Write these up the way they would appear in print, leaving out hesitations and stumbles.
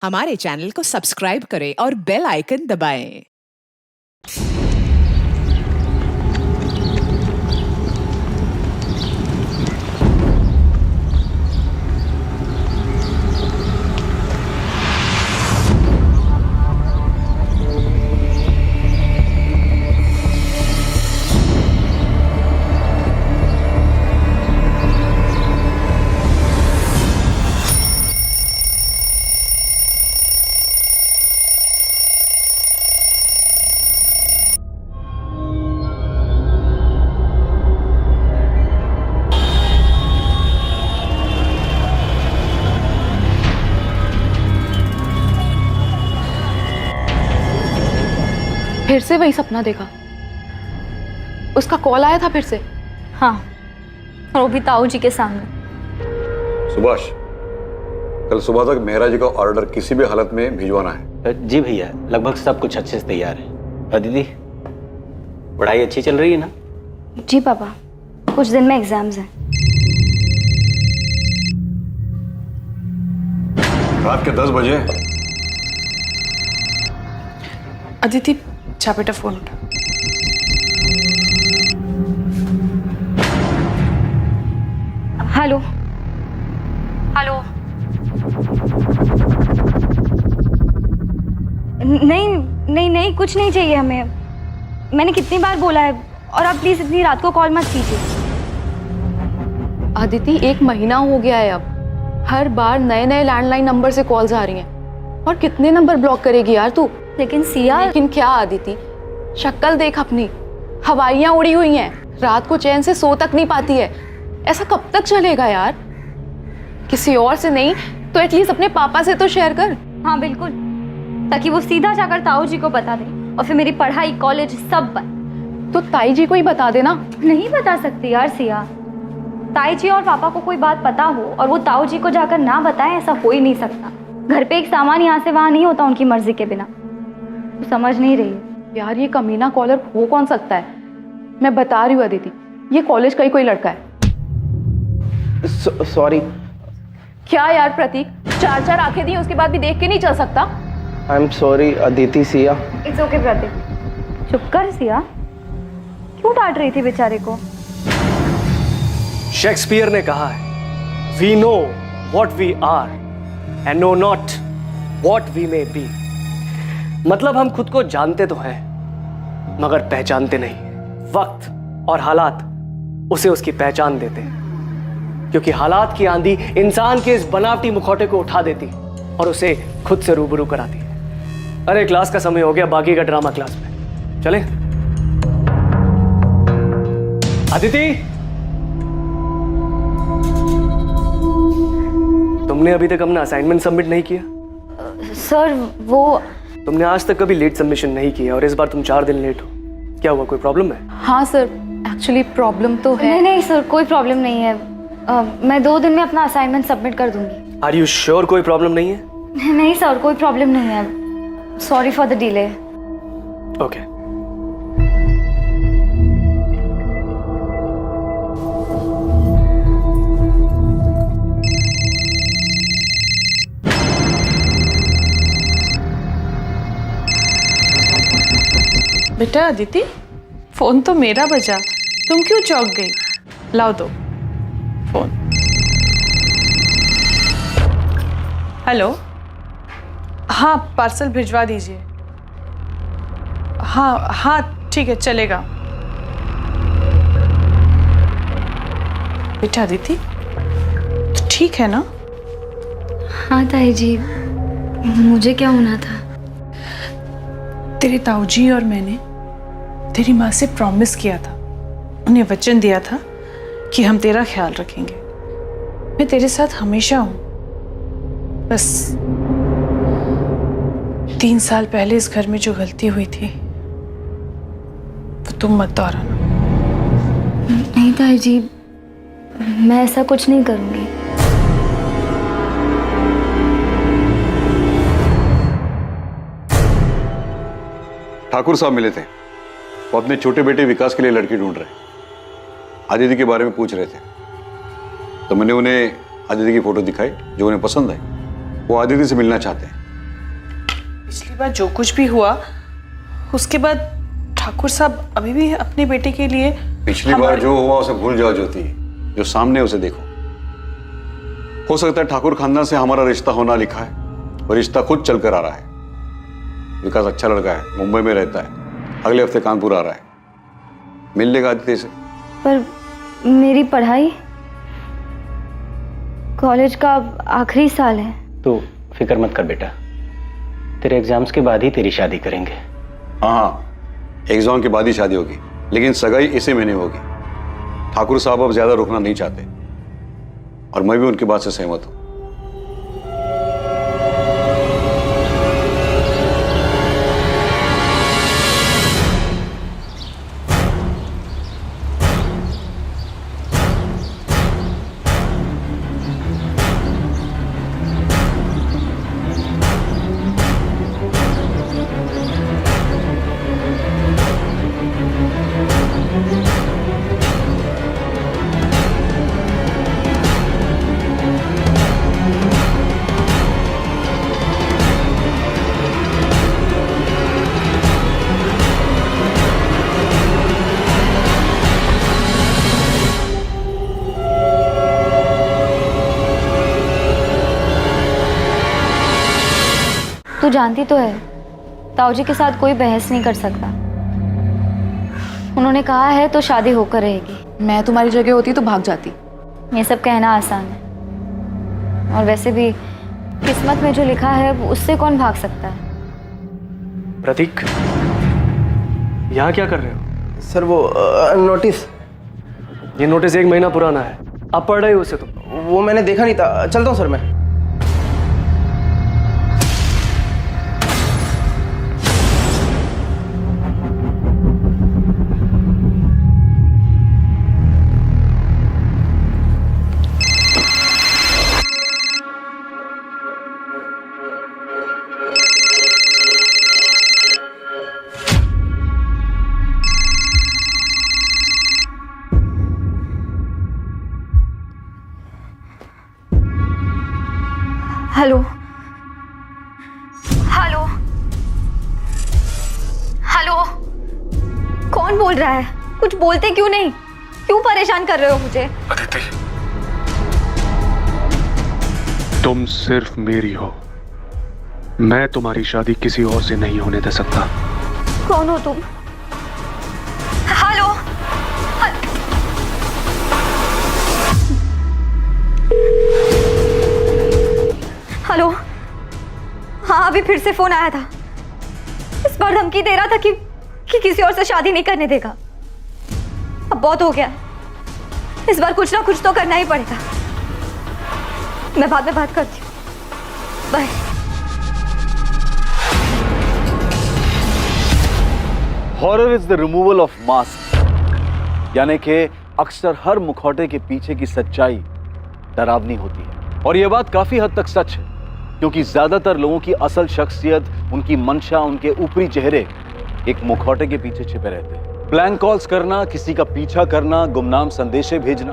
हमारे चैनल को सब्सक्राइब करें और बेल आइकन दबाएं। फिर से वही सपना देखा। उसका कॉल आया था फिर से। हाँ, और वो भी ताऊ जी के सामने। सुभाष, कल सुबह तक मेहरा जी का ऑर्डर किसी भी हालत में भिजवाना है। जी भैया, लगभग सब कुछ अच्छे से तैयार है। और दीदी, पढ़ाई अच्छी चल रही है ना? जी पापा, कुछ दिन में एग्जाम्स हैं। रात के 10 बजे। अदिति, चा बेटा फोन उठा। Hello hello. नहीं नहीं नहीं, कुछ नहीं चाहिए हमें। मैंने कितनी बार बोला है, और आप प्लीज इतनी रात को कॉल मत कीजिए। अदिति, 1 महीना हो गया है अब। हर बार नए नए लैंडलाइन नंबर से कॉल्स आ रही हैं। और कितने नंबर ब्लॉक करेगी यार तू? लेकिन सिया। लेकिन क्या अदिति, शक्ल देख अपनी, हवाइयां उड़ी हुई हैं। रात को चैन से सो तक नहीं पाती है। ऐसा कब तक चलेगा यार? किसी और से नहीं तो एटलीस्ट अपने पापा से तो शेयर कर। हाँ बिल्कुल, ताकि वो सीधा जाकर ताऊ जी को बता दे, और फिर मेरी पढ़ाई कॉलेज सब बंद। तो ताई जी को ही बता देना। नहीं बता सकती यार सिया। ताई जी और पापा को कोई बात पता हो और वो ताऊ जी को जाकर ना बताएं, ऐसा हो ही नहीं सकता। घर पे एक सामान यहाँ से वहाँ नहीं होता उनकी मर्जी के बिना। तो समझ नहीं रही है यार, ये कमीना कॉलर हो कौन सकता है? मैं बता रही हूँ अदिति, ये कॉलेज का ही कोई लड़का है। सॉरी। क्या यार प्रतीक, 4 आंखें दी उसके बाद भी देख के नहीं चल सकता? I am sorry Aditi. Siya, it's okay Prateek, चुप कर सिया। क्यों डांट रही थी बेचारे को? शेक्सपियर ने कहा है, we know what we are and know not what we may be. मतलब हम खुद को जानते तो हैं मगर पहचानते नहीं। वक्त और हालात उसे उसकी पहचान देते हैं, क्योंकि हालात की आंधी इंसान के इस बनावटी मुखौटे को उठा देती और उसे खुद से रूबरू कराती है। अरे क्लास का समय हो गया, बाकी का ड्रामा क्लास में। चलें? अदिति, तुमने अभी तक अपना असाइनमेंट सबमिट नहीं किया? सर वो तुमने आज तक कभी लेट सबमिशन नहीं किया और इस बार तुम 4 दिन लेट हो। क्या हुआ, कोई प्रॉब्लम है? हाँ सर, एक्चुअली प्रॉब्लम तो है। नहीं नहीं सर, कोई प्रॉब्लम नहीं है। मैं 2 दिन में अपना असाइनमेंट सबमिट कर दूंगी। आर यू श्योर कोई प्रॉब्लम नहीं है? नहीं सर, कोई प्रॉब्लम नहीं है। Sorry for the delay. Okay. बेटा अदिति, फोन तो मेरा बजा, तुम क्यों चौंक गई? लाओ दो फोन। हेलो, हाँ पार्सल भिजवा दीजिए। हाँ हाँ ठीक है, चलेगा। बेटा अदिति, तो ठीक है ना? हाँ ताई जी, मुझे क्या होना था? तेरे ताऊजी और मैंने तेरी माँ से प्रॉमिस किया था, उन्हें वचन दिया था कि हम तेरा ख्याल रखेंगे। मैं तेरे साथ हमेशा हूं। बस 3 साल पहले इस घर में जो गलती हुई थी वो तुम मत दोहराना। नहीं ताई जी, मैं ऐसा कुछ नहीं करूंगी। ठाकुर साहब मिले थे, वो अपने छोटे बेटे विकास के लिए लड़की ढूंढ रहे। आदिति के बारे में पूछ रहे थे, तो मैंने उन्हें आदिति की फोटो दिखाई जो उन्हें पसंद आई। वो आदिति से मिलना चाहते हैं। बाद जो कुछ भी हुआ उसके बाद ठाकुर साहब अभी भी अपने बेटे के लिए पिछली बार जो हुआ उसे भूल जाओ ज्योति, जो सामने उसे देखो। हो सकता है ठाकुर खानदान से हमारा रिश्ता होना लिखा है और रिश्ता खुद चलकर आ रहा है। विकास अच्छा लड़का है, मुंबई में रहता है, अगले हफ्ते कानपुर आ रहा है, मिल लेगा आदित्य से। पर मेरी पढ़ाई, कॉलेज का आखिरी साल है। तो फिक्र मत कर बेटा, तेरे एग्जाम्स के बाद ही तेरी शादी करेंगे। हाँ, एग्जाम के बाद ही शादी होगी, लेकिन सगाई इसी महीने होगी। ठाकुर साहब अब ज्यादा रुकना नहीं चाहते और मैं भी उनकी बात से सहमत हूं। तू जानती तो है ताऊ जी के साथ कोई बहस नहीं कर सकता। उन्होंने कहा है तो शादी होकर रहेगी। मैं तुम्हारी जगह होती तो भाग जाती। ये सब कहना आसान है, और वैसे भी किस्मत में जो लिखा है उससे कौन भाग सकता है। प्रतीक, यहाँ क्या कर रहे हो? सर वो नोटिस। ये नोटिस 1 महीना पुराना है, आप पढ़ रहे हो उसे? तो वो मैंने देखा नहीं था, चलता हूँ सर मैं। हेलो हेलो हेलो, कौन बोल रहा है? कुछ बोलते क्यों नहीं? क्यों परेशान कर रहे हो मुझे? अदिति, तुम सिर्फ मेरी हो। मैं तुम्हारी शादी किसी और से नहीं होने दे सकता। कौन हो तुम? हेलो हेलो, हाँ अभी फिर से फोन आया था। इस बार धमकी दे रहा था कि किसी और से शादी नहीं करने देगा। अब बहुत हो गया, इस बार कुछ ना कुछ तो करना ही पड़ेगा। मैं बाद में बात करती हूँ, bye. Horror is the removal of mask, यानी कि अक्सर हर मुखौटे के पीछे की सच्चाई डरावनी होती है। और यह बात काफी हद तक सच है, क्योंकि ज्यादातर लोगों की असल शख्सियत, उनकी मंशा, उनके ऊपरी चेहरे एक मुखौटे के पीछे छिपे रहते हैं। ब्लैंक कॉल्स करना, किसी का पीछा करना, गुमनाम संदेशे भेजना,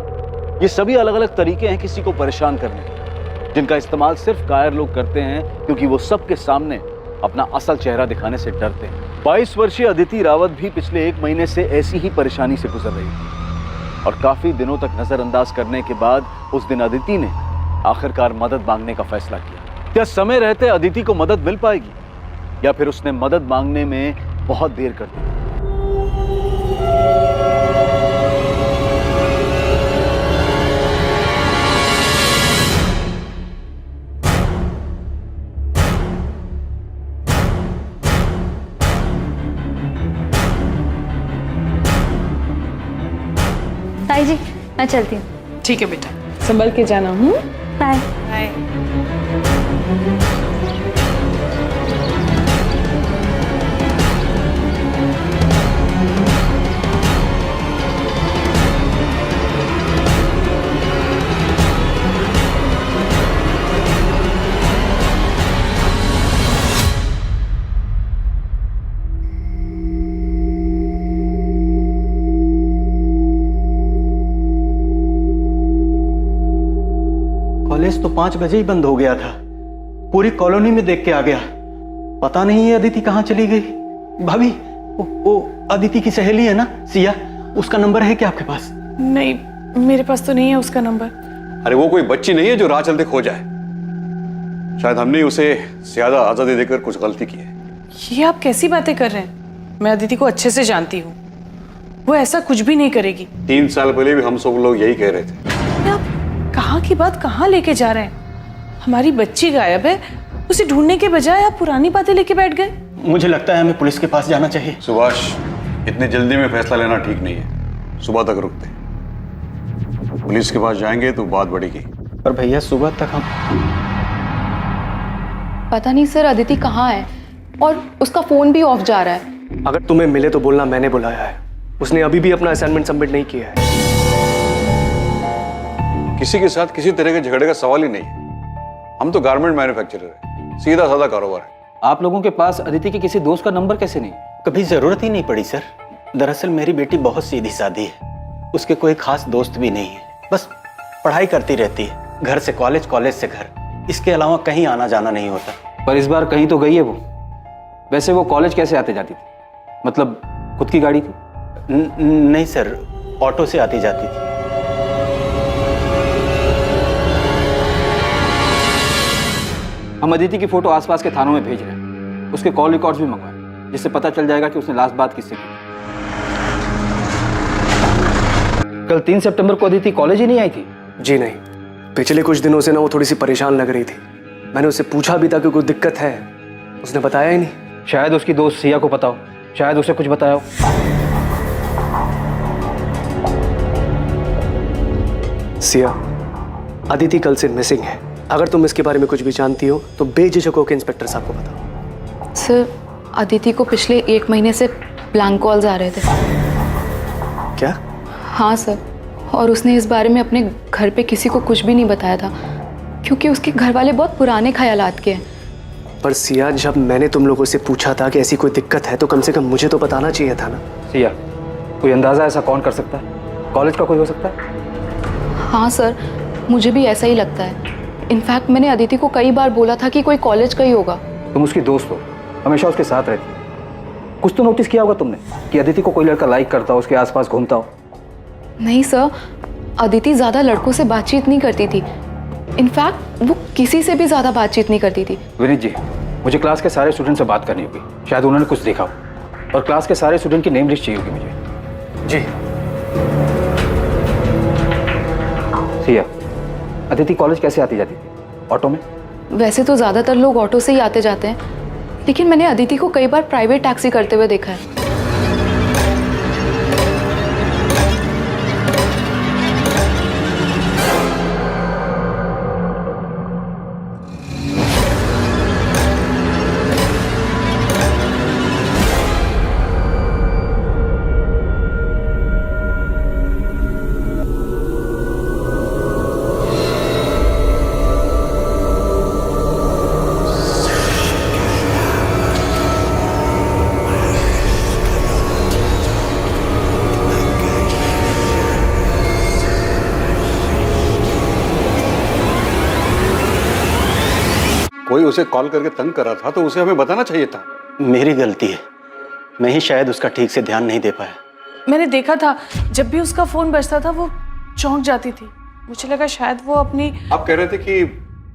ये सभी अलग अलग तरीके हैं किसी को परेशान करने के, जिनका इस्तेमाल सिर्फ कायर लोग करते हैं, क्योंकि वो सबके सामने अपना असल चेहरा दिखाने से डरते हैं। 22 वर्षीय अदिति रावत भी पिछले 1 महीने से ऐसी ही परेशानी से गुजर रही थी, और काफी दिनों तक नजरअंदाज करने के बाद उस दिन अदिति ने आखिरकार मदद मांगने का फैसला किया। क्या समय रहते अदिति को मदद मिल पाएगी, या फिर उसने मदद मांगने में बहुत देर कर दी? ताई जी मैं चलती हूँ। ठीक है बेटा, संभल के जाना। Bye bye. कॉलेज तो 5 बजे ही बंद हो गया था। पूरी कॉलोनी में देख के आ गया, पता नहीं है अदिति कहाँ चली गई। भाभी, वो अदिति की सहेली है ना सिया, उसका नंबर है क्या आपके पास? नहीं, मेरे पास तो नहीं है उसका नंबर। अरे वो कोई बच्ची नहीं है जो राह चलते खो जाए। शायद हमने उसे ज्यादा आजादी देकर कुछ गलती की है। ये आप कैसी बातें कर रहे हैं? मैं अदिति को अच्छे से जानती हूँ, वो ऐसा कुछ भी नहीं करेगी। 3 साल पहले भी हम सब लोग यही कह रहे थे। आप कहाँ की बात कहाँ लेके जा रहे हैं? हमारी बच्ची गायब है, उसे ढूंढने के बजाय आप पुरानी बातें लेके बैठ गए। मुझे लगता है हमें पुलिस के पास जाना चाहिए। सुभाष, इतनी जल्दी में फैसला लेना ठीक नहीं है। सुबह तक रुकते, पुलिस के पास जाएंगे तो बात बढ़ेगी। पर भैया सुबह तक हम पता नहीं सर अदिति कहाँ है, और उसका फोन भी ऑफ जा रहा है। अगर तुम्हें मिले तो बोलना मैंने बुलाया है। उसने अभी भी अपना असाइनमेंट सबमिट नहीं किया है। किसी के साथ किसी तरह के झगड़े का सवाल ही नहीं है। हम तो गारमेंट मैन्युफैक्चरर है, सीधा साधा कारोबार है। आप लोगों के पास अदिति के किसी दोस्त का नंबर कैसे नहीं? कभी जरूरत ही नहीं पड़ी सर। दरअसल मेरी बेटी बहुत सीधी सादी है, उसके कोई खास दोस्त भी नहीं है, बस पढ़ाई करती रहती है, घर से कॉलेज, कॉलेज से घर, इसके अलावा कहीं आना जाना नहीं होता। पर इस बार कहीं तो गई है वो। वैसे वो कॉलेज कैसे आते जाती थी? मतलब खुद की गाड़ी थी? नहीं सर, ऑटो से आती जाती थी। हम अदिति की फोटो आसपास के थानों में भेज रहे हैं, उसके कॉल रिकॉर्ड्स भी मंगवाए, जिससे पता चल जाएगा कि उसने लास्ट बात किससे की। कल 3 सितंबर को अदिति कॉलेज ही नहीं आई थी? जी नहीं, पिछले कुछ दिनों से ना वो थोड़ी सी परेशान लग रही थी। मैंने उससे पूछा भी था कि कोई दिक्कत है, उसने बताया ही नहीं। शायद उसकी दोस्त सिया को पता हो, शायद उसे कुछ बताया हो। सिया, अदिति कल से मिसिंग है। अगर तुम इसके बारे में कुछ भी जानती हो तो बेझिझक होकर इंस्पेक्टर साहब को बताओ। सर अदिति को पिछले 1 महीने से ब्लैंक कॉल्स आ रहे थे। क्या? हाँ सर, और उसने इस बारे में अपने घर पे किसी को कुछ भी नहीं बताया था, क्योंकि उसके घर वाले बहुत पुराने ख्यालात के हैं। पर सिया, जब मैंने तुम लोगों से पूछा था कि ऐसी कोई दिक्कत है तो कम से कम मुझे तो बताना चाहिए था ना। सिया, कोई अंदाजा ऐसा कौन कर सकता है? कॉलेज का कोई हो सकता है? हाँ सर, मुझे भी ऐसा ही लगता है। इनफैक्ट मैंने अदिति को कई बार बोला था कि कोई कॉलेज का ही होगा। तुम उसकी दोस्त हो, हमेशा उसके साथ रहती हो, कुछ तो नोटिस किया होगा तुमने कि अदिति को कोई लड़का लाइक करता हो, उसके आसपास घूमता हो। नहीं सर, अदिति ज़्यादा लड़कों से बातचीत नहीं करती थी। इनफैक्ट वो किसी से भी ज़्यादा बातचीत नहीं करती थी। विनीत जी, मुझे क्लास के सारे स्टूडेंट से बात करनी होगी, शायद उन्होंने कुछ देखा हो, और क्लास के सारे स्टूडेंट की नेम लिस्ट चाहिए होगी मुझे। जी। सिया, अदिति कॉलेज कैसे आती जाती थी? ऑटो में? वैसे तो ज़्यादातर लोग ऑटो से ही आते जाते हैं, लेकिन मैंने अदिति को कई बार प्राइवेट टैक्सी करते हुए देखा है। कोई उसे कॉल करके तंग कर रहा था तो उसे हमें बताना चाहिए था। मेरी गलती है, मैं ही शायद उसका ठीक से ध्यान नहीं दे पाया। मैंने देखा था, जब भी उसका फोन बजता था वो चौंक जाती थी। मुझे लगा शायद वो अपनी। आप कह रहे थे कि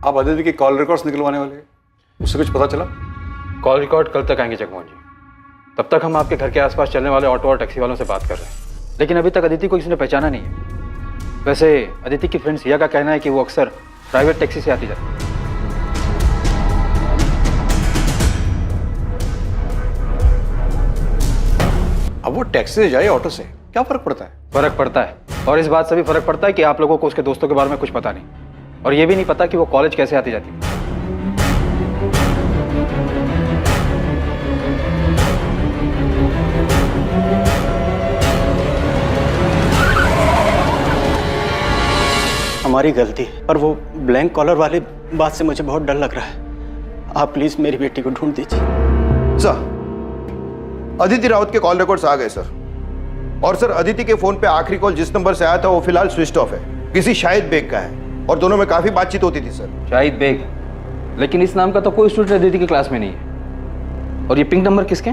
आप अदिति के कॉल रिकॉर्ड्स निकलवाने वाले हैं, उससे कुछ पता चला? कॉल रिकॉर्ड कल तक आएंगे जगमोहन जी। तब तक हम आपके घर के आसपास चलने वाले ऑटो और टैक्सी वालों से बात कर रहे हैं, लेकिन अभी तक अदिति को किसी ने पहचाना नहीं है। वैसे अदिति की फ्रेंड सिया का कहना है कि वो अक्सर प्राइवेट टैक्सी से आती जाती है। अब वो टैक्सी से जाए ऑटो से, क्या फर्क पड़ता है? फर्क पड़ता है, और इस बात से भी फर्क पड़ता है कि आप लोगों को उसके दोस्तों के बारे में कुछ पता नहीं, और ये भी नहीं पता कि वो कॉलेज कैसे आती जाती है। हमारी गलती है, पर वो ब्लैंक कॉलर वाली बात से मुझे बहुत डर लग रहा है। आप प्लीज मेरी बेटी को ढूंढ दीजिए। सर, अदिति राउत के कॉल रिकॉर्ड्स आ गए सर। और सर, अदिति के फोन पे आखिरी कॉल जिस नंबर से आया था वो फिलहाल स्विच ऑफ है, किसी शाहिद बेग का है, और दोनों में काफी बातचीत होती थी सर। शाहिद बेग? लेकिन इस नाम का तो कोई स्टूडेंट अदिति की क्लास में नहीं है। और ये पिंक नंबर किसके?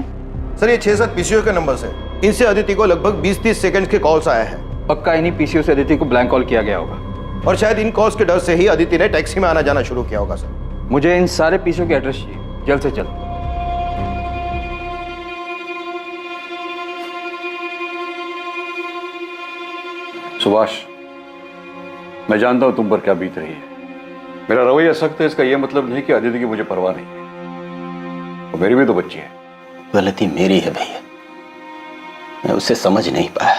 सर ये 6-7 पीसीओ के नंबर है। इनसे अदिति को लगभग 20-30 सेकंड के कॉल्स आए हैं। पक्का इन्हीं पीसीओ से अदिति को ब्लैंक कॉल किया गया होगा। और शायद इन कॉल्स के डर से ही अदिति ने टैक्सी में आना जाना शुरू किया होगा सर। मुझे इन सारे पीसीओ के एड्रेस चाहिए, जल्द से जल्द। सुभाष, मैं जानता हूं तुम पर क्या बीत रही है। मेरा रवैया सख्त है, इसका यह मतलब नहीं कि अदिति की मुझे परवाह नहीं है। और मेरी भी तो बच्ची है। गलती मेरी है भैया, मैं उसे समझ नहीं पाया।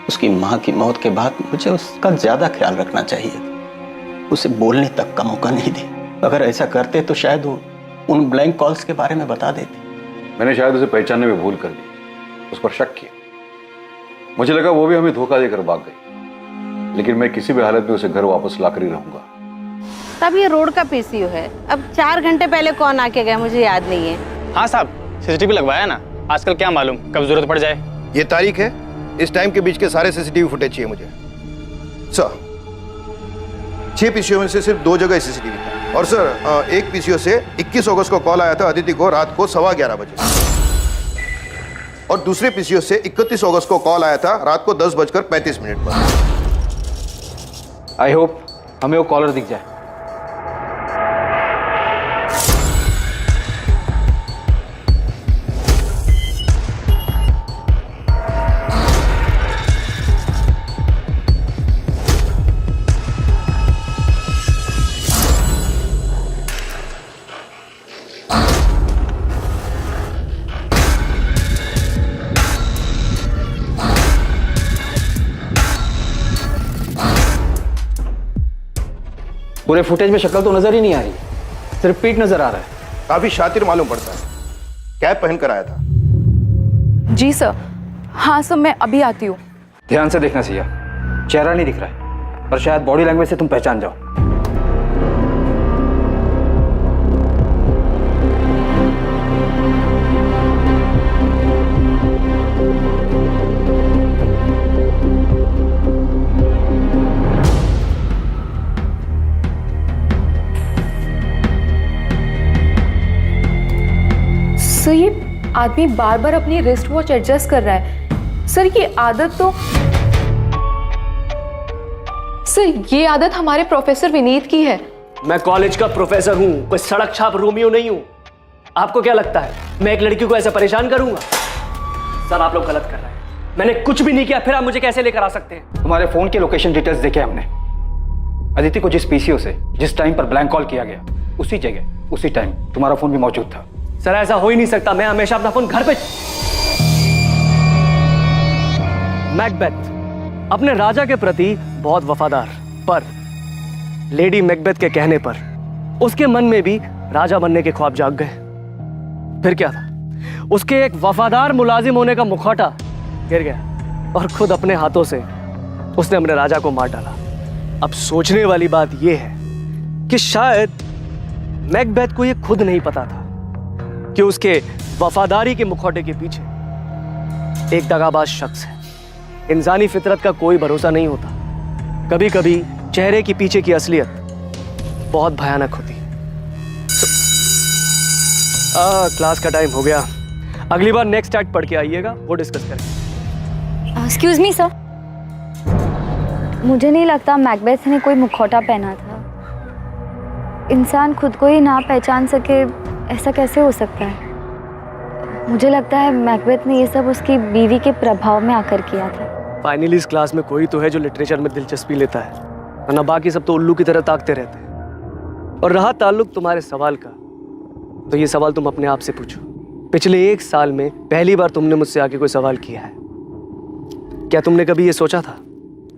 उसकी मां की मौत के बाद मुझे उसका ज्यादा ख्याल रखना चाहिए। उसे बोलने तक का मौका नहीं दिया। अगर ऐसा करते तो शायद वो उन ब्लैंक कॉल्स के बारे में बता देती। मैंने शायद उसे पहचानने में भूल कर दी, उस पर शक किया। मुझे लगा वो भी हमें धोखा देकर भाग गई, लेकिन मैं किसी भी हालत में उसे घर वापस लाकर ही रहूंगा। तब ये रोड का पीसीओ है। अब 4 घंटे पहले कौन आके गया मुझे याद नहीं है। हाँ साहब, सीसीटीवी लगवाया ना, आजकल क्या मालूम कब जरूरत पड़ जाए। ये तारीख है, इस टाइम के बीच के सारे सीसीटीवी फुटेज चाहिए मुझे सर। 6 पीसीओ में से सिर्फ 2 जगह सीसीटीवी था। और सर एक पीसीओ से 21 अगस्त को कॉल आया था अदिति को रात को 11:15 बजे। और दूसरे पीसीओ से 31 अगस्त को कॉल आया था रात को 10:35 पर। आई होप हमें वो कॉलर दिख जाए। पूरे फुटेज में शक्ल तो नजर ही नहीं आ रही, सिर्फ पीठ नजर आ रहा है। काफी शातिर मालूम पड़ता है। कैप पहन कर आया था। जी सर। हाँ सर, मैं अभी आती हूँ। ध्यान से देखना चाहिए, चेहरा नहीं दिख रहा है, पर शायद बॉडी लैंग्वेज से तुम पहचान जाओ। सर ये आदमी बार बार अपनी रिस्ट वॉच एडजस्ट कर रहा है। सर ये आदत तो ये आदत हमारे प्रोफेसर विनीत की है। मैं कॉलेज का प्रोफेसर हूं, कोई सड़क छाप रोमियो नहीं हूं। आपको क्या लगता है मैं एक लड़की को ऐसे परेशान करूंगा? सर आप लोग गलत कर रहे हैं। मैंने कुछ भी नहीं किया, फिर आप मुझे कैसे लेकर आ सकते हैं? तुम्हारे फोन के लोकेशन डिटेल्स देखे हमने। अदिति को जिस पीसीओ से जिस टाइम पर ब्लैंक कॉल किया गया, उसी जगह उसी टाइम तुम्हारा फोन भी मौजूद था। सर ऐसा हो ही नहीं सकता। मैं हमेशा अपना फोन घर पे। मैकबेथ अपने राजा के प्रति बहुत वफादार, पर लेडी मैकबेथ के कहने पर उसके मन में भी राजा बनने के ख्वाब जाग गए। फिर क्या था, उसके एक वफादार मुलाजिम होने का मुखौटा गिर गया और खुद अपने हाथों से उसने अपने राजा को मार डाला। अब सोचने वाली बात यह है कि शायद मैकबेथ को यह खुद नहीं पता था कि उसके वफादारी के मुखौटे के पीछे एक दगाबाज शख्स है। इंसानी फितरत का कोई भरोसा नहीं होता। कभी कभी चेहरे के पीछे की असलियत बहुत भयानक होती है। क्लास का टाइम हो गया। अगली बार नेक्स्ट एक्ट पढ़ के आइएगा, वो डिस्कस करेंगे। एक्सक्यूज मी सर, मुझे नहीं लगता मैकबेथ ने कोई मुखौटा पहना था। इंसान खुद को ही ना पहचान सके, ऐसा कैसे हो सकता है? मुझे लगता है मैकबेथ ने ये सब उसकी बीवी के प्रभाव में आकर किया था। फाइनली इस क्लास में कोई तो है जो लिटरेचर में दिलचस्पी लेता है, वरना बाकी सब तो उल्लू की तरह ताकते रहते हैं। और रहा ताल्लुक तुम्हारे सवाल का, तो ये सवाल तुम अपने आप से पूछो। पिछले 1 साल में पहली बार तुमने मुझसे आके कोई सवाल किया है? क्या तुमने कभी ये सोचा था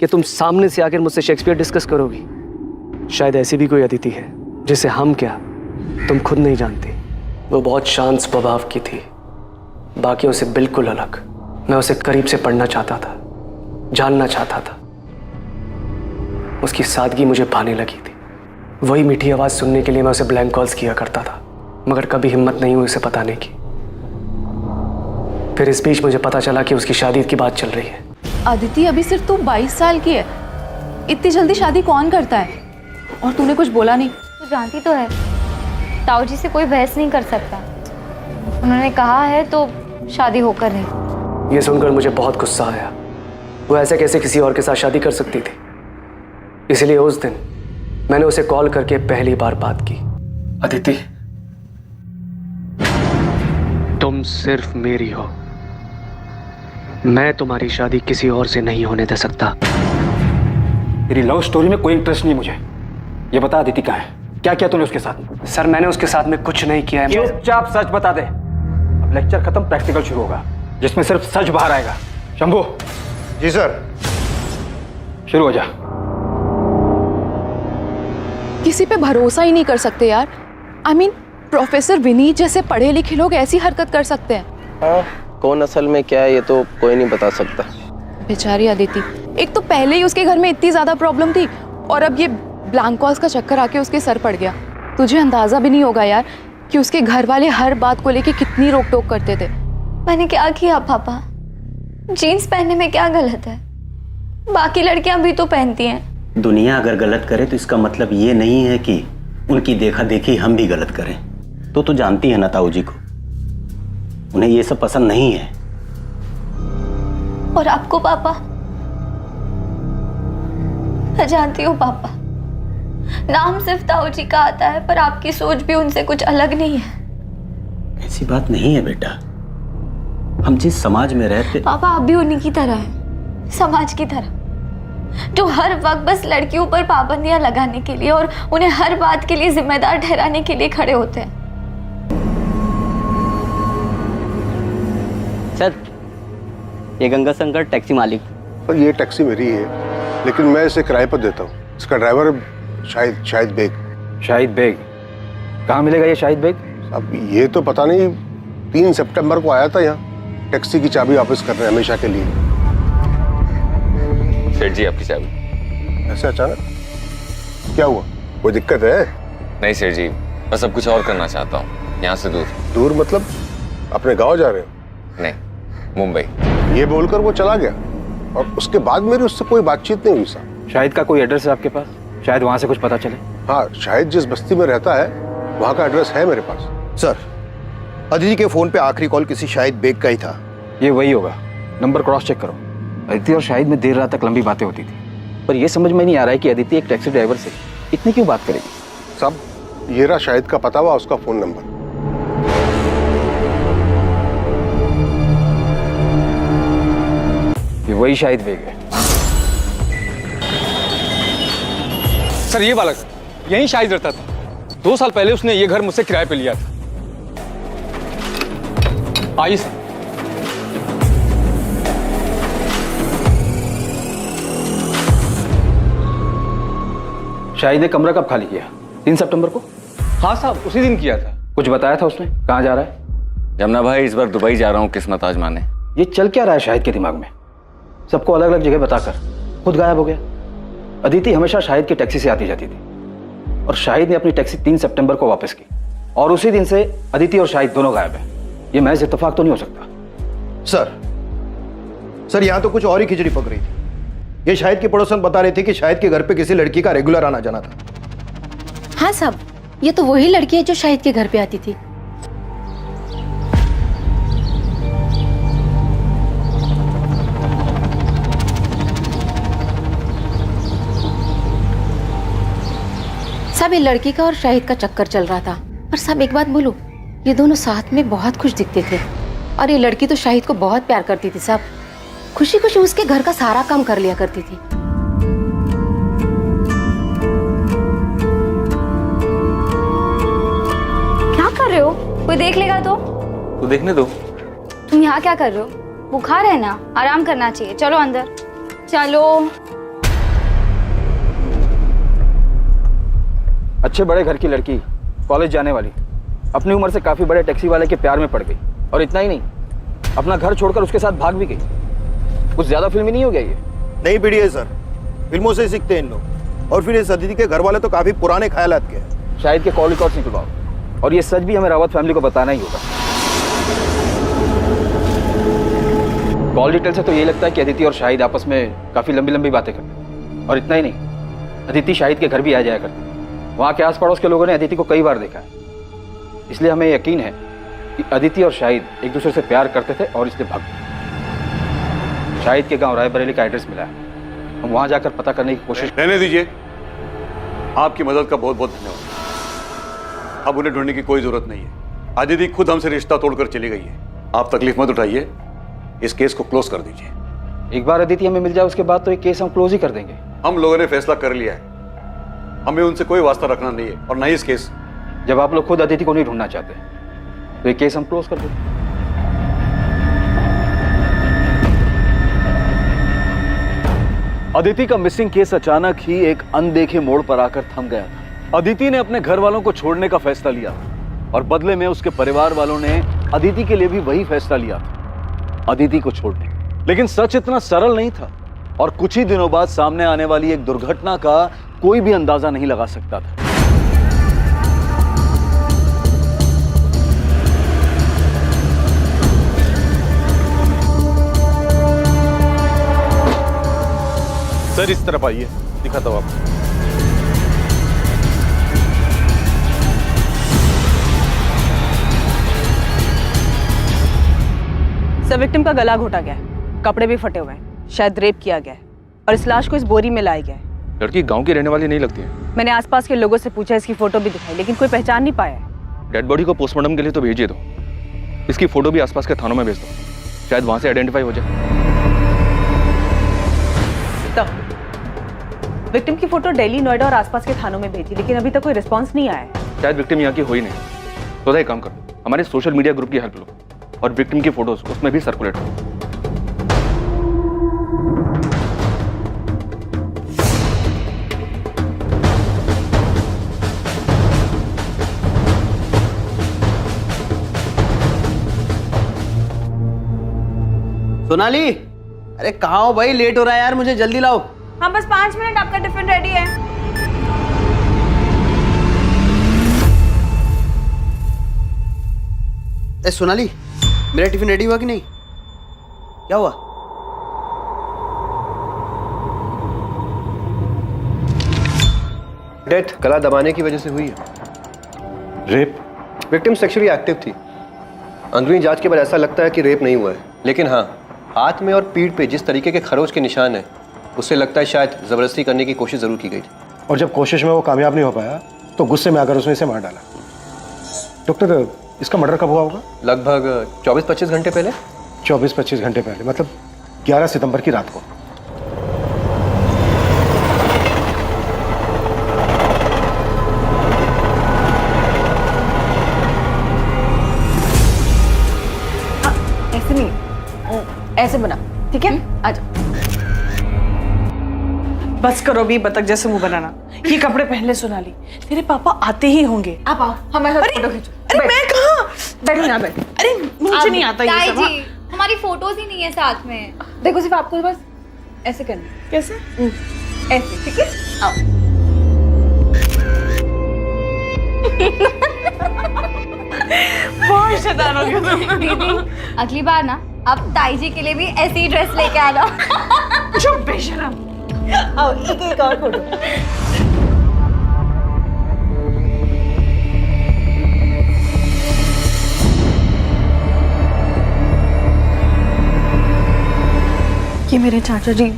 कि तुम सामने से आकर मुझसे शेक्सपियर डिस्कस करोगी? शायद ऐसी भी कोई अदिति है जिसे हम क्या तुम खुद नहीं जानती। वो बहुत शांत स्वभाव की थी, बाकियों से बिल्कुल अलग। मैं उसे करीब से पढ़ना चाहता था, जानना चाहता था। उसकी सादगी मुझे भाने लगी थी। वही मीठी आवाज सुनने के लिए मैं उसे ब्लैंक कॉल्स किया करता था, मगर कभी हिम्मत नहीं हुई उसे बताने की। फिर इस बीच मुझे पता चला कि उसकी शादी की बात चल रही है। अदिति अभी सिर्फ तू 22 साल की है, इतनी जल्दी शादी कौन करता है? और तूने कुछ बोला नहीं? तू जानती तो है ताऊ जी से कोई बहस नहीं कर सकता। उन्होंने कहा है तो शादी होकर रही। ये सुनकर मुझे बहुत गुस्सा आया। वो ऐसे कैसे किसी और के साथ शादी कर सकती थी। इसलिए उस दिन मैंने उसे कॉल करके पहली बार बात की। अदिति, तुम सिर्फ मेरी हो। मैं तुम्हारी शादी किसी और से नहीं होने दे सकता। तेरी लव स्टोरी में कोई इंटरेस्ट नहीं मुझे। ये बता अदिति कहाँ है, क्या किया तूने उसके साथ? सर मैंने उसके साथ में कुछ नहीं किया है। चुपचाप सच बता दे। अब लेक्चर खत्म, प्रैक्टिकल शुरू होगा जिसमें सिर्फ सच बाहर आएगा। शंभू। जी सर। शुरू हो जा। किसी पे भरोसा ही नहीं कर सकते यार। आई मीन प्रोफेसर विनीत जैसे पढ़े लिखे लोग ऐसी हरकत कर सकते हैं? हाँ, कौन असल में क्या है ये तो कोई नहीं बता सकता। बेचारी अदिति, एक तो पहले ही उसके घर में इतनी ज्यादा प्रॉब्लम थी और अब ये ब्लैंक कॉल्स का चक्कर आके उसके सर पड़ गया। तुझे अंदाजा भी नहीं होगा यार कि उसके घर वाले हर बात को लेके कितनी रोक टोक करते थे। मैंने क्या किया पापा? जीन्स पहनने में क्या गलत है? बाकी लड़कियां भी तो पहनती हैं। दुनिया अगर गलत करे तो इसका मतलब ये नहीं है कि उनकी देखा देखी हम भी गलत करें। तो जानती है ना ताऊ जी को, उन्हें ये सब पसंद नहीं है। और आपको पापा? मैं जानती हूँ पापा, नाम सिर्फ ताऊ जी का आता है पर आपकी सोच भी उनसे कुछ अलग नहीं है। ऐसी बात नहीं है बेटा, हम जिस समाज में रहते। पापा आप भी उन्हीं की तरह हैं, समाज की तरह, जो हर वक्त बस लड़कियों पर पाबंदियां लगाने के लिए और उन्हें हर बात के लिए जिम्मेदार ठहराने के लिए खड़े होते हैं। सर, ये गंगा शंकर टैक्सी मालिक। और ये टैक्सी मेरी है, लेकिन मैं इसे किराए पर देता हूँ। इसका ड्राइवर शाहिद बेग। शाहिद बेग? कहाँ मिलेगा ये शाहिद बेग? अब ये तो पता नहीं, 3 सितंबर को आया था यहाँ टैक्सी की चाबी वापस करने हमेशा के लिए। सेठ जी आपकी चाबी। ऐसे अचानक क्या हुआ? कोई दिक्कत है? नहीं सेठ जी, बस अब कुछ और करना चाहता हूँ, यहाँ से दूर। दूर मतलब अपने गांव जा रहे हो? नहीं, मुंबई। ये बोलकर वो चला गया और उसके बाद मेरी उससे कोई बातचीत नहीं हुई साहब। शाहिद का कोई एड्रेस है आपके पास? शायद वहां से कुछ पता चले। हाँ, शाहिद जिस बस्ती में रहता है वहां का एड्रेस है मेरे पास। सर, अदिति के फोन पे आखिरी कॉल किसी शाहिद बेग का ही था। ये वही होगा, नंबर क्रॉस चेक करो। अदिति और शाहिद में देर रात तक लंबी बातें होती थी, पर यह समझ में नहीं आ रहा है कि अदिति एक टैक्सी ड्राइवर से इतनी क्यों बात करेगी। साहब, ये रहा शाहिद का पता हुआ उसका फोन नंबर। ये वही शाहिद बेग है। सर, ये बालक यहीं शाहिद रहता था। 2 साल पहले उसने ये घर मुझसे किराए पे लिया था। आइए सर। शाहिद ने कमरा कब खाली किया? 3 सितंबर को? हाँ साहब, उसी दिन किया था। कुछ बताया था उसने? कहाँ जा रहा है? जमुना भाई, इस बार दुबई जा रहा हूँ किस्मत आजमाने। ये चल क्या रहा है शाहिद के दिमाग में? सबको अलग अलग जगह बताकर खुद गायब हो गया। अदिति हमेशा शाहिद की टैक्सी से आती जाती थी और शाहिद ने अपनी टैक्सी 3 सितंबर को वापस की और उसी दिन से अदिति और शाहिद दोनों गायब हैं। ये महज इत्तेफाक तो नहीं हो सकता। सर यहाँ तो कुछ और ही खिचड़ी पक रही थी। ये शाहिद की पड़ोसन बता रहे थे कि शाहिद के घर पे किसी लड़की का रेगुलर आना जाना था। हाँ साहब, ये तो वही लड़की है जो शाहिद के घर पे आती थी। सब ये लड़की का और शाहिद का चक्कर चल रहा था। पर सब एक बात बोलूं, ये दोनों साथ में बहुत खुश दिखते थे और ये लड़की तो शाहिद को बहुत प्यार करती थी। सब खुशी खुशी उसके घर का सारा काम कर लिया करती थी। क्या कर रहे हो? कोई देख लेगा तो? तो देखने दो। तुम यहाँ क्या कर रहे हो? बुखार है ना, आराम करना चाहिए। चलो अंदर चलो। अच्छे बड़े घर की लड़की, कॉलेज जाने वाली, अपनी उम्र से काफी बड़े टैक्सी वाले के प्यार में पड़ गई। और इतना ही नहीं, अपना घर छोड़कर उसके साथ भाग भी गई। कुछ ज्यादा फिल्मी नहीं हो गया ये? नई पीढ़ी है सर, फिल्मों से सीखते हैं इन लोग। और फिर इस अदिति के घर वाले तो काफी पुराने ख्यालात के हैं। शाहिद के कॉल रिकॉर्ड्स निकलवाओ और ये सच भी हमें रावत फैमिली को बताना ही होगा। कॉल डिटेल से तो यही लगता है कि अदिति और शाहिद आपस में काफी लंबी लंबी बातें करते। और इतना ही नहीं, अदिति शाहिद के घर भी आ जाया करती। वहाँ के आस पड़ोस के लोगों ने अदिति को कई बार देखा है, इसलिए हमें यकीन है कि अदिति और शाहिद एक दूसरे से प्यार करते थे और इसलिए भाग गए। शाहिद के गांव रायबरेली का एड्रेस मिला है, हम वहां जाकर पता करने की कोशिश। रहने दीजिए, आपकी मदद का बहुत बहुत धन्यवाद। अब उन्हें ढूंढने की कोई जरूरत नहीं है। अदिति खुद हमसे रिश्ता तोड़कर चली गई है। आप तकलीफ मत उठाइए, इस केस को क्लोज कर दीजिए। एक बार अदिति हमें मिल जाए उसके बाद तो ये केस हम क्लोज ही कर देंगे। हम लोगों ने फैसला कर लिया है, हमें उनसे कोई वास्ता रखना नहीं है और ना ही इस केस। जब आप लोग खुद अदिति को नहीं ढूंढना चाहते तो ये केस हम क्लोज कर देंगे। अदिति का मिसिंग केस अचानक ही एक अनदेखे मोड़ पर आकर थम गया था। अदिति ने अपने घर वालों को छोड़ने का फैसला लिया और बदले में उसके परिवार वालों ने अदिति के लिए भी वही फैसला लिया था, अदिति को छोड़ने। लेकिन सच इतना सरल नहीं था और कुछ ही दिनों बाद सामने आने वाली एक दुर्घटना का कोई भी अंदाजा नहीं लगा सकता था। सर इस तरफ आइए, दिखाता हूं आपको। सर, विक्टिम का गला घोटा गया है, कपड़े भी फटे हुए हैं, शायद रेप किया गया है और इस लाश को इस बोरी में लाया गया है। लड़की गांव की रहने वाली नहीं लगती है। मैंने आसपास के लोगों से पूछा, इसकी फोटो भी दिखाई, लेकिन कोई पहचान नहीं पाया है। डेड बॉडी को पोस्टमार्टम के लिए तो भेजिए दो, इसकी फोटो भी आसपास के थानों में भेज दो, शायद वहां से आइडेंटिफाई हो जाए। तो विक्टिम की फोटो दिल्ली, नोएडा और आसपास के थानों में भेजी, लेकिन अभी तक कोई रिस्पॉन्स नहीं आया है। शायद विक्टिम यहाँ की हो ही नहीं। तो एक काम करो, हमारे सोशल मीडिया ग्रुप की हेल्प लो और विक्टिम की फोटोज उसमें भी सर्कुलेट करो। सोनाली, अरे कहाँ हो भाई? लेट हो रहा है यार, मुझे जल्दी लाओ। हाँ बस 5 मिनट, आपका टिफिन रेडी है। ए सोनाली, मेरा टिफिन रेडी हुआ कि नहीं? क्या हुआ? डेथ गला दबाने की वजह से हुई है। रेप? विक्टिम सेक्सुअली एक्टिव थी। अंदरूनी जांच के बाद ऐसा लगता है कि रेप नहीं हुआ है, लेकिन हाँ, हाथ में और पीठ पे जिस तरीके के खरोच के निशान हैं, उससे लगता है शायद जबरदस्ती करने की कोशिश जरूर की गई थी। और जब कोशिश में वो कामयाब नहीं हो पाया तो गुस्से में आकर उसने इसे मार डाला। डॉक्टर, इसका मर्डर कब हुआ होगा? लगभग 24-25 घंटे पहले। 24-25 घंटे पहले, मतलब 11 सितंबर की रात को। ऐसे नहीं, ऐसे बना, ठीक है? आजा। बस करो भी बतख जैसे मुंह बनाना। ये कपड़े पहन ले सोनाली, तेरे पापा आते ही होंगे। आप आओ, हमारे साथ फोटो खींचो। अरे मैं कहाँ? बैठो यहाँ बैठो। अरे मुझे नहीं आता ये सब। जी, हमारी फोटोज ही नहीं है साथ में। देखो, सिर्फ आपको बस ऐसे करना। कैसे? ऐसे, ठीक है? आओ। बहुत शैतान हो गया तुम। दीदी, अगली बार ना आप ताई जी के लिए भी ऐसी ड्रेस लेके आना। चुप बेशरम। आओ, एक और फोटो। ये मेरे चाचा जी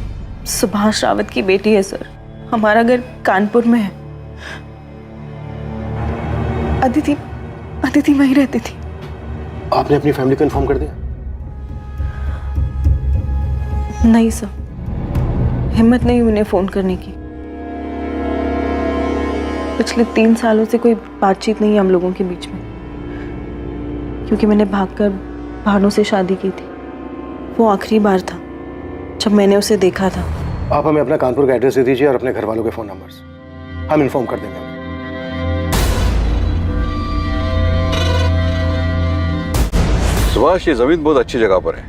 सुभाष रावत की बेटी है सर। हमारा घर कानपुर में है। अदिति वहीं रहती थी। आपने अपनी फैमिली को इन्फॉर्म कर दिया? नहीं सर, हिम्मत नहीं उन्हें फोन करने की। पिछले 3 सालों से कोई बातचीत नहीं है हम लोगों के बीच में, क्योंकि मैंने भागकर भानु से शादी की थी। वो आखिरी बार था जब मैंने उसे देखा था। आप हमें अपना कानपुर का एड्रेस दे दीजिए और अपने घर वालों के फोन नंबर्स, हम इन्फॉर्म कर देंगे। सुभाष, ये जमीन बहुत अच्छी जगह पर है।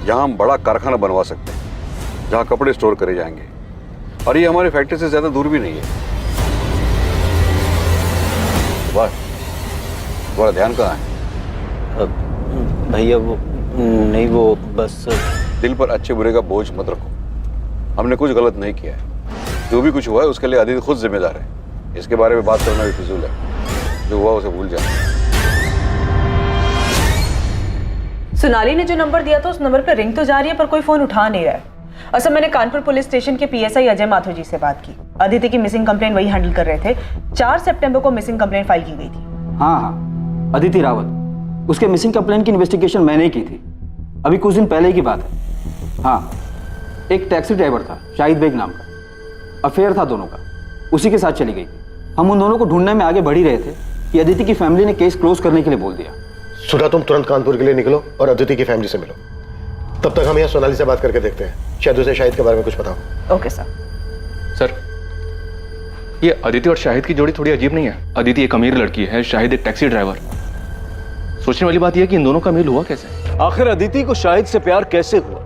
यहाँ हम बड़ा कारखाना बनवा सकते हैं जहाँ कपड़े स्टोर करे जाएंगे, और ये हमारे फैक्ट्री से ज्यादा दूर भी नहीं है। सुभाष, तुम्हारा ध्यान कहाँ है? भैया वो नहीं, वो बस दिल पर अच्छे बुरे का बोझ मत रखो। हमने कुछ गलत नहीं किया है। जो भी कुछ हुआ है उसके लिए अदिति खुद जिम्मेदार है। इसके बारे में बात करना भी फिजूल है। जो हुआ उसे भूल जाए। सोनाली ने जो नंबर दिया था उस नंबर पर रिंग तो जा रही है पर कोई फोन उठा नहीं रहा है। असल मैंने कानपुर पुलिस स्टेशन के पीएसआई अजय माथुर जी से बात की। अदिति की मिसिंग कंप्लेंट वही हैंडल कर रहे थे। 4 सितंबर को मिसिंग कंप्लेंट फाइल की गई थी। हाँ, अदिति रावत, उसके मिसिंग कंप्लेंट की इन्वेस्टिगेशन मैंने ही की थी, अभी कुछ दिन पहले ही की बात है। हाँ, एक टैक्सी ड्राइवर था शाहिद बेग नाम का, अफेयर था दोनों का, उसी के साथ चली गई। हम उन दोनों को ढूंढने में आगे बढ़ ही रहे थे कि अदिति की फैमिली ने केस क्लोज करने के लिए बोल दिया। सुधा, तुम तुरंत कानपुर के लिए निकलो और अदिति की फैमिली से मिलो। तब तक हम यहाँ सोनाली से बात करके देखते हैं, शायद उसे शाहिद के बारे में कुछ पता हो। Okay sir. सर, ये अदिति और शाहिद की जोड़ी थोड़ी अजीब नहीं है? अदिति एक अमीर लड़की है, शाहिद एक टैक्सी ड्राइवर। सोचने वाली बात यह है कि इन दोनों का मेल हुआ कैसे? आखिर अदिति को शाहिद से प्यार कैसे हुआ?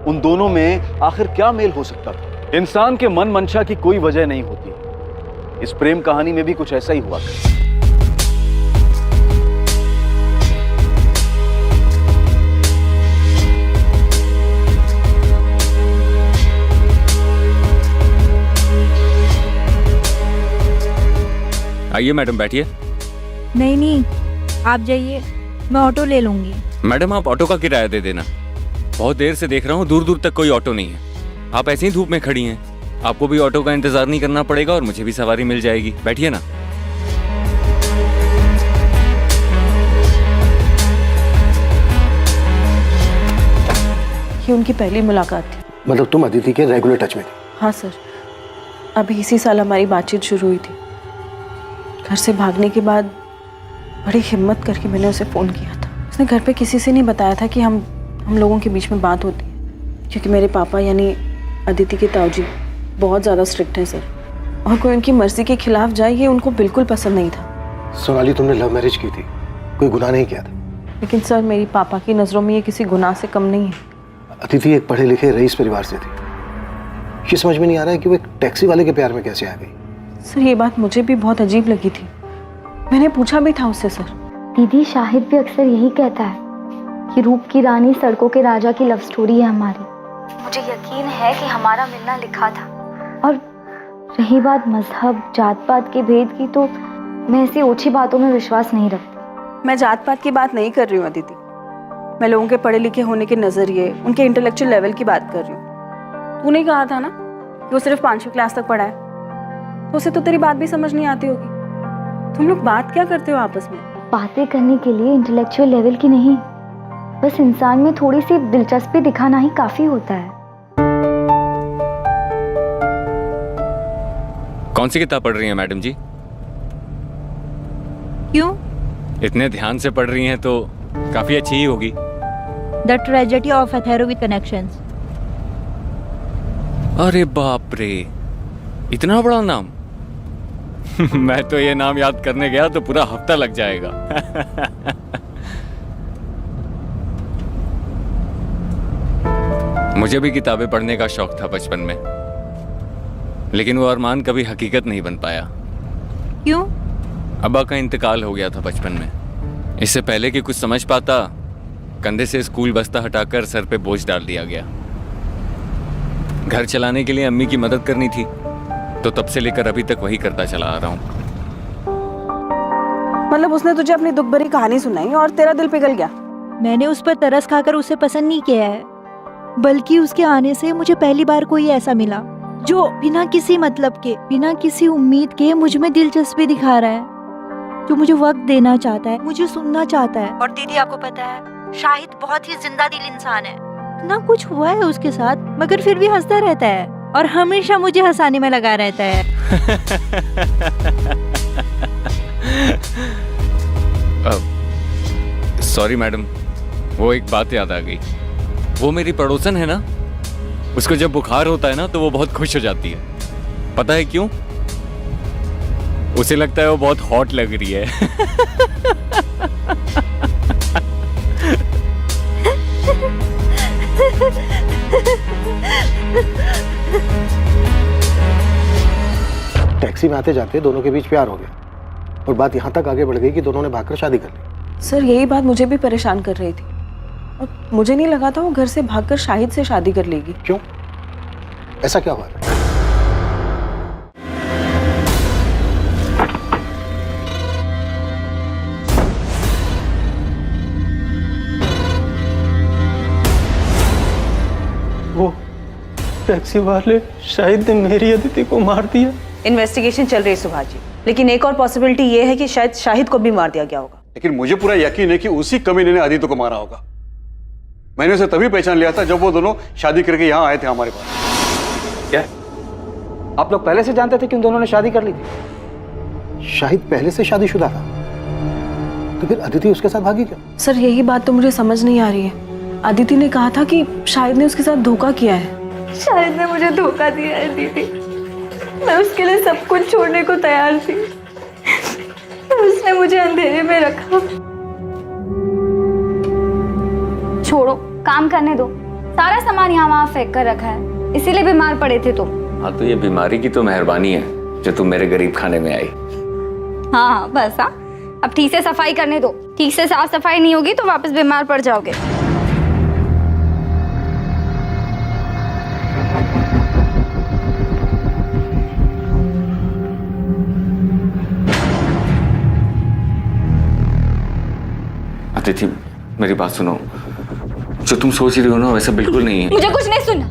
उन दोनों में आखिर क्या मेल हो सकता था? इंसान के मन मंशा की कोई वजह नहीं होती। इस प्रेम कहानी में भी कुछ ऐसा ही हुआ। आइए मैडम, बैठिए। नहीं, आप जाइए, मैं ऑटो ले लूंगी। मैडम, आप ऑटो का किराया दे देना। बहुत देर से देख रहा हूँ, दूर दूर तक कोई ऑटो नहीं है। आप ऐसे ही धूप में खड़ी हैं, आपको भी ऑटो का इंतजार नहीं करना पड़ेगा और मुझे भी सवारी मिल जाएगी। बैठिए ना। ये उनकी पहली मुलाकात थी। मतलब तुम अदिति के रेगुलर टच में थी? हाँ सर, अभी इसी साल हमारी बातचीत शुरू हुई थी। घर से भागने के बाद बड़ी हिम्मत करके मैंने उसे फ़ोन किया था। उसने घर पे किसी से नहीं बताया था कि हम लोगों के बीच में बात होती है, क्योंकि मेरे पापा यानी अदिति के ताऊजी बहुत ज़्यादा स्ट्रिक्ट हैं सर, और कोई उनकी मर्जी के खिलाफ जाए ये उनको बिल्कुल पसंद नहीं था। सोनाली, तुमने लव मैरिज की थी, कोई गुनाह नहीं किया था। लेकिन सर, मेरी पापा की नज़रों में ये किसी गुनाह से कम नहीं है। अदिति एक पढ़े लिखे रईस परिवार से थी। ये समझ में नहीं आ रहा है कि वो एक टैक्सी वाले के प्यार में कैसे आ गई। सर, ये बात मुझे भी बहुत अजीब लगी थी। मैंने पूछा भी था उससे सर। दीदी, शाहिद भी अक्सर यही कहता है कि रूप की रानी सड़कों के राजा की लव स्टोरी है हमारी। मुझे यकीन है कि हमारा मिलना लिखा था। और रही बात मजहब जात पात के भेद की, तो मैं ऐसी ओछी बातों में विश्वास नहीं रखती। मैं जात पात की बात नहीं कर रही हूँ अदिति, मैं लोगों के पढ़े लिखे होने के नज़रिए, उनके इंटेलेक्चुअल लेवल की बात कर रही हूँ। तूने कहा था ना कि वो सिर्फ 5वीं क्लास तक पढ़ा है, तो उसे तो तेरी बात भी समझ नहीं आती होगी। तुम लोग बात क्या करते हो आपस में? बातें करने के लिए इंटेलेक्चुअल लेवल की नहीं, बस इंसान में थोड़ी सी दिलचस्पी दिखाना ही काफी होता है। कौन सी किताब पढ़ रही हैं मैडम जी? क्यों? इतने ध्यान से पढ़ रही हैं तो काफी अच्छी ही होगी। The tragedy of Othello with connections. अरे बाप रे, इतना बड़ा नाम! मैं तो ये नाम याद करने गया तो पूरा हफ्ता लग जाएगा। मुझे भी किताबें पढ़ने का शौक था बचपन में, लेकिन वो अरमान कभी हकीकत नहीं बन पाया। क्यों? अब्बा का इंतकाल हो गया था बचपन में। इससे पहले कि कुछ समझ पाता, कंधे से स्कूल बस्ता हटाकर सर पे बोझ डाल दिया गया। घर चलाने के लिए अम्मी की मदद करनी थी, तो तब से लेकर अभी तक वही करता चला आ रहा हूँ। मतलब उसने तुझे अपनी दुख भरी कहानी सुनाई और तेरा दिल पिघल गया? मैंने उस पर तरस खाकर उसे पसंद नहीं किया है, बल्कि उसके आने से मुझे पहली बार कोई ऐसा मिला जो बिना किसी मतलब के, बिना किसी उम्मीद के मुझ में दिलचस्पी दिखा रहा है, जो मुझे वक्त देना चाहता है, मुझे सुनना चाहता है। और दीदी, आपको पता है, शाहिद बहुत ही जिंदा दिल इंसान है। ना कुछ हुआ है उसके साथ, मगर फिर भी हंसता रहता है और हमेशा मुझे हंसाने में लगा रहता है। सॉरी मैडम, वो एक बात याद आ गई। वो मेरी पड़ोसन है ना, उसको जब बुखार होता है ना तो वो बहुत खुश हो जाती है। पता है क्यों? उसे लगता है वो बहुत हॉट लग रही है। टैक्सी में आते जाते दोनों के बीच प्यार हो गया और बात यहाँ तक आगे बढ़ गई कि दोनों ने भागकर शादी कर ली। सर, यही बात मुझे भी परेशान कर रही थी और मुझे नहीं लगा था वो घर से भागकर शाहिद से शादी कर लेगी। क्यों? ऐसा क्या हुआ था? टैक्सी वाले शाहिद ने मेरी अदिति को मार दिया। इन्वेस्टिगेशन चल रही है सुभाष जी, लेकिन एक और पॉसिबिलिटी ये है कि शायद शाहिद को भी मार दिया गया होगा। लेकिन मुझे पूरा यकीन है कि उसी कमीने ने अदिति को मारा होगा। मैंने उसे तभी पहचान लिया था जब वो दोनों शादी करके यहाँ आए थे हमारे पास। क्या आप लोग पहले से जानते थे कि उन दोनों ने शादी कर ली थी? शाहिद पहले से शादीशुदा था, तो फिर अदिति उसके साथ भागी क्यों? सर यही बात तो मुझे समझ नहीं आ रही है। अदिति ने कहा था कि शाहिद ने उसके साथ धोखा किया है। शाहिद ने मुझे धोखा दिया है दीदी, मैं उसके लिए सब कुछ छोड़ने को तैयार थी, उसने मुझे अंधेरे में रखा। छोड़ो, काम करने दो। सारा सामान यहाँ वहाँ फेंक कर रखा है, इसीलिए बीमार पड़े थे तुम। हाँ तो ये बीमारी की तो मेहरबानी है जो तुम मेरे गरीब खाने में आई। हाँ बस हाँ, अब ठीक से सफाई करने दो। ठीक से साफ सफाई नहीं होगी तो वापस बीमार पड़ जाओगे। अदिति मेरी बात सुनो, जो तुम सोच रही हो ना वैसा बिल्कुल नहीं है। मुझे कुछ नहीं सुनना।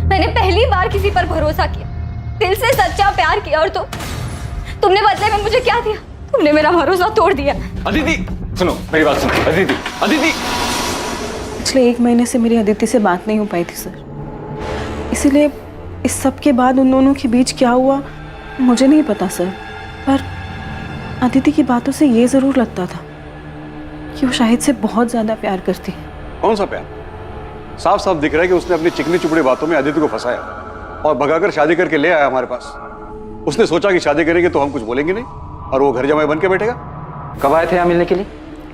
मैंने पहली बार किसी पर भरोसा किया, दिल से सच्चा प्यार किया, और तुमने बदले में मुझे क्या दिया? तुमने मेरा भरोसा तोड़ दिया। अदिति सुनो मेरी बात सुनो। अदिति अदिति पिछले 1 महीने से मेरी अदिति से बात नहीं हो पाई थी सर, इसीलिए इस सब के बाद उन दोनों के बीच क्या हुआ मुझे नहीं पता सर। पर अदिति की बातों से ये जरूर लगता था कि वो शाहिद से बहुत ज्यादा प्यार करती है। कौन सा प्यार? साफ साफ दिख रहा है कि उसने अपनी चिकनी चुपड़ी बातों में अदिति को फंसाया और भगाकर शादी करके ले आया हमारे पास। उसने सोचा कि शादी करेंगे तो हम कुछ बोलेंगे नहीं और वो घर जमाई बन के बैठेगा। कब आए थे यहाँ मिलने के लिए?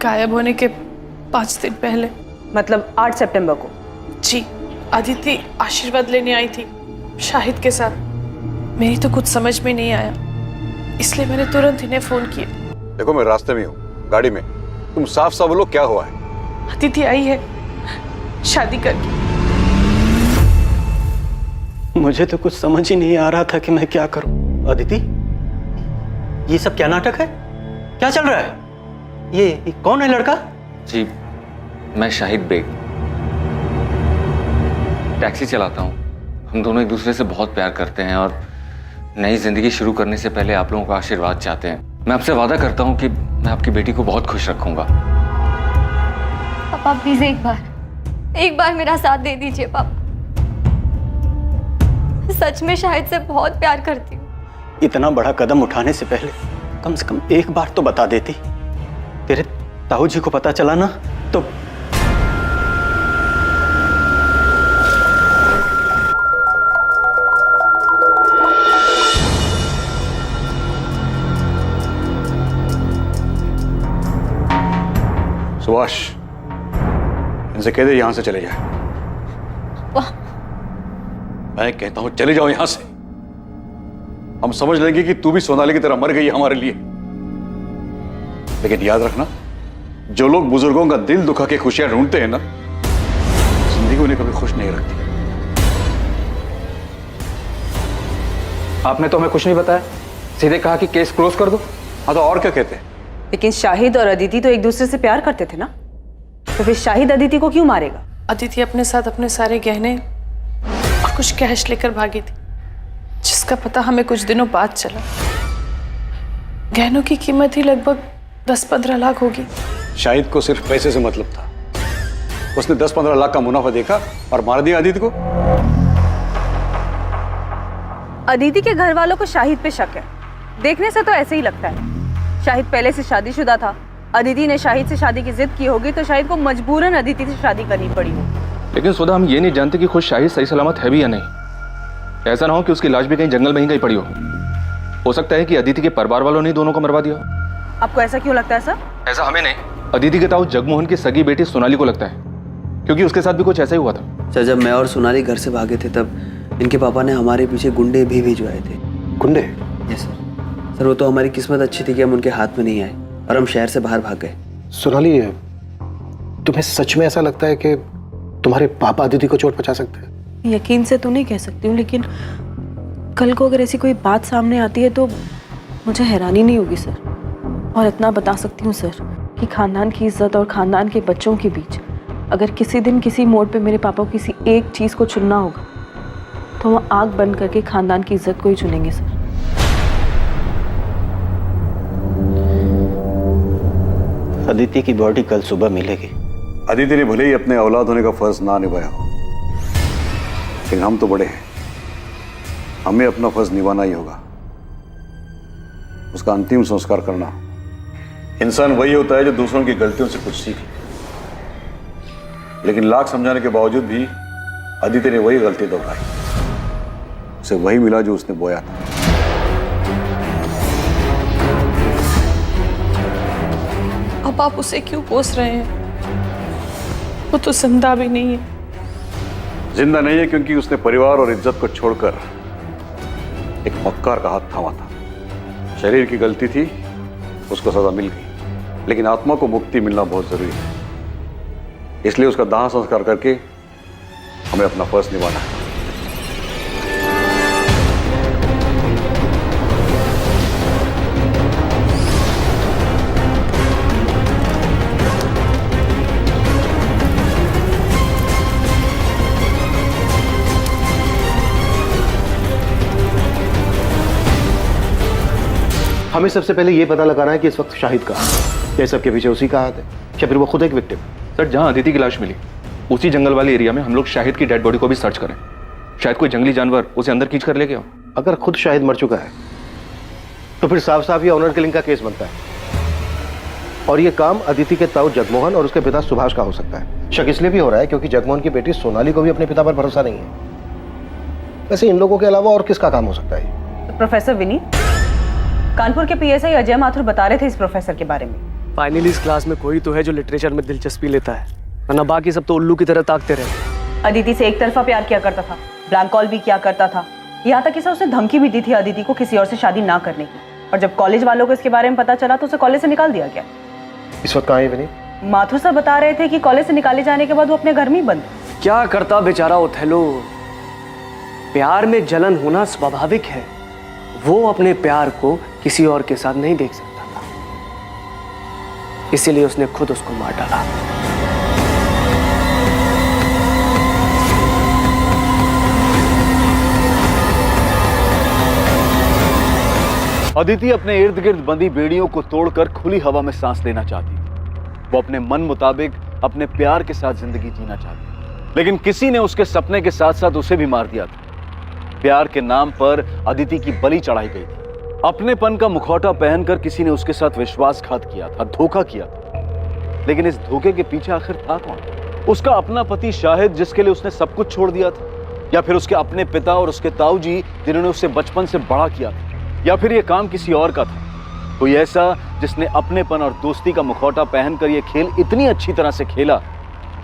गायब होने के 5 दिन पहले। मतलब 8 सितंबर को? जी, अदिति आशीर्वाद लेने आई थी शाहिद के साथ। मेरी तो कुछ समझ में नहीं आया, इसलिए मैंने तुरंत इन्हें फोन किया। देखो मैं रास्ते में हूँ, गाड़ी में। तुम साफ साफ बोलो क्या हुआ है? अदिति आई है शादी करके। मुझे तो कुछ समझ ही नहीं आ रहा था कि मैं क्या करूं। अदिति, ये सब क्या नाटक है? क्या चल रहा है? ये कौन है लड़का? जी मैं शाहिद बेग, टैक्सी चलाता हूँ। हम दोनों एक दूसरे से बहुत प्यार करते हैं और नई जिंदगी शुरू करने से पहले आप लोगों का आशीर्वाद चाहते हैं। मैं आपसे वादा करता हूँ कि मैं आपकी बेटी को बहुत खुश रखूंगा। पापा प्लीज एक बार मेरा साथ दे दीजिए पापा। सच में शाहिद से बहुत प्यार करती हूँ। इतना बड़ा कदम उठाने से पहले कम से कम एक बार तो बता देती। तेरे ताऊ जी को पता चला ना तो सुभाष, इनसे कह दे यहां से चले जाए। मैं कहता हूं चले जाओ यहां से। हम समझ लेंगे कि तू भी सोनाली की तरह मर गई है हमारे लिए। लेकिन याद रखना, जो लोग बुजुर्गों का दिल दुखा के खुशियां ढूंढते हैं ना, जिंदगी उन्हें कभी खुश नहीं रखती। आपने तो हमें कुछ नहीं बताया, सीधे कहा कि केस क्लोज कर दो। हाँ तो और क्या कहते हैं? लेकिन शाहिद और अदिति तो एक दूसरे से प्यार करते थे ना, तो फिर शाहिद अदिति को क्यों मारेगा? अदिति अपने साथ अपने सारे गहने और कुछ कैश लेकर भागी थी, जिसका पता हमें कुछ दिनों बाद चला। गहनों की कीमत ही लगभग 10-15 लाख होगी। शाहिद को सिर्फ पैसे से मतलब था। उसने 10-15 लाख का मुनाफा देखा और मार दिया अदिति को। अदिति के घर वालों को शाहिद पे शक है। देखने से तो ऐसे ही लगता है। शाहिद पहले से शादीशुदा था। अदिति ने शाहिद से शादी की जिद की होगी तो शाहिद को मजबूरन अदिति से शादी करनी पड़ी हो। लेकिन सुधा, हम ये नहीं जानते कि खुद शाहिद सही सलामत है भी या नहीं। ऐसा ना हो कि उसकी लाश भी कहीं जंगल में ही कहीं पड़ी हो सकता है कि अदिति के परिवार वालों ने दोनों को मरवा दिया। आपको ऐसा क्यों लगता है सर? ऐसा हमें नहीं, अदिति के ताऊ जगमोहन की सगी बेटी सोनाली को लगता है, क्योंकि उसके साथ भी कुछ ऐसा ही हुआ था। सर, जब मैं और सोनाली घर से भागे थे तब इनके पापा ने हमारे पीछे गुंडे भी भिजवाए थे। गुंडे? यस सर, वो तो हमारी किस्मत अच्छी थी कि हम उनके हाथ में नहीं आए और हम शहर से बाहर भाग गए। सोनाली, तुम्हें सच में ऐसा लगता है कि तुम्हारे पापा अदिति को चोट पहुंचा सकते हैं? यकीन से तो नहीं कह सकती हूँ, लेकिन कल को अगर ऐसी कोई बात सामने आती है तो मुझे हैरानी नहीं होगी सर। और इतना बता सकती हूँ सर कि खानदान की इज्जत और खानदान के बच्चों के बीच अगर किसी दिन किसी मोड़ पे मेरे पापा को किसी एक चीज़ को चुनना होगा तो वो आंख बंद करके खानदान की इज्जत को ही चुनेंगे सर। अदिति की बॉडी कल सुबह मिलेगी। अदिति ने भले ही अपने औलाद होने का फर्ज ना निभाया हो, लेकिन हम तो बड़े हैं, हमें अपना फर्ज निभाना ही होगा। उसका अंतिम संस्कार करना। इंसान वही होता है जो दूसरों की गलतियों से कुछ सीखे, लेकिन लाख समझाने के बावजूद भी अदिति ने वही गलती दोहराई। उसे वही मिला जो उसने बोया था। अब आप उसे क्यों कोस रहे हैं? वो तो जिंदा भी नहीं है। जिंदा नहीं है क्योंकि उसने परिवार और इज्जत को छोड़कर एक मक्कार का हाथ थामा था। शरीर की गलती थी, उसको सजा मिल गई, लेकिन आत्मा को मुक्ति मिलना बहुत जरूरी है। इसलिए उसका दाह संस्कार करके हमें अपना फर्ज निभाना है। हमें सबसे पहले ये पता लगाना है कि इस वक्त शाहिद कहाँ है। क्या सबके पीछे उसी का हाथ है या फिर वो खुद एक विक्टिम? सर, जहां अदिति की लाश मिली उसी जंगल वाले एरिया में हम लोग शाहिद की डेड बॉडी को भी सर्च करें। शायद कोई जंगली जानवर उसे अंदर खींच कर ले गया। अगर खुद शाहिद मर चुका है तो फिर साफ साफ ये ऑनर किलिंग का केस बनता है, और ये काम अदिति के ताऊ जगमोहन और उसके पिता सुभाष का हो सकता है। शक इसलिए भी हो रहा है क्योंकि जगमोहन की बेटी सोनाली को भी अपने पिता पर भरोसा नहीं है। वैसे इन लोगों के अलावा और किसका काम हो सकता है? तो प्रोफेसर विनीत, कानपुर के पीएसआई अजय माथुर बता रहे थे इस प्रोफेसर के बारे में। फाइनली इस क्लास में कोई तो है जो लिटरेचर में दिलचस्पी लेता है, वरना बाकी सब तो उल्लू की तरह ताकते रहे। अदिति से एक तरफा प्यार किया करता था, ब्लैंक कॉल भी किया करता था, यहाँ तक कि सर उसने धमकी भी दी थी अदिति को किसी और से शादी ना करने की। और जब कॉलेज वालों को इसके बारे में पता चला तो उसे कॉलेज से निकाल दिया गया। इस वक्त कहाँ है विनीत? माथुर सर बता रहे थे कि कॉलेज से निकाले जाने के बाद वो अपने घर में ही बंद। क्या करता बेचारा ओथेलो? प्यार में जलन होना स्वाभाविक है। वो अपने प्यार को किसी और के साथ नहीं देख सकता था, इसीलिए उसने खुद उसको मार डाला। अदिति अपने इर्द गिर्द बंधी बेड़ियों को तोड़कर खुली हवा में सांस लेना चाहती थी। वो अपने मन मुताबिक अपने प्यार के साथ जिंदगी जीना चाहती थी, लेकिन किसी ने उसके सपने के साथ साथ उसे भी मार दिया था। प्यार के नाम पर अदिति की बलि चढ़ाई गई थी। अपनेपन का मुखौटा पहनकर किसी ने उसके साथ विश्वासघात किया था, धोखा किया था। लेकिन इस धोखे के पीछे आखिर था कौन? उसका अपना पति शाहिद, जिसके लिए उसने सब कुछ छोड़ दिया था, या फिर उसके अपने पिता और उसके ताऊजी जिन्होंने उसे बचपन से बड़ा किया था, या फिर यह काम किसी और का था? कोई ऐसा जिसने अपनेपन और दोस्ती का मुखौटा पहनकर यह खेल इतनी अच्छी तरह से खेला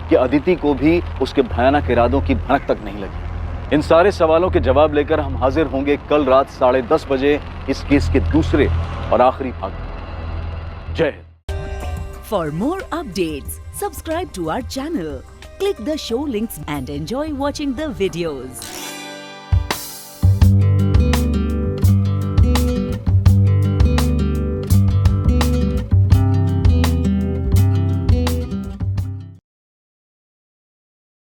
कि अदिति को भी उसके भयानक इरादों की भनक तक नहीं लगी। इन सारे सवालों के जवाब लेकर हम हाजिर होंगे कल रात 10:30 बजे इस केस के दूसरे और आखिरी भाग में। जय हिंद। For more updates subscribe to our channel, click the show links and enjoy watching the videos.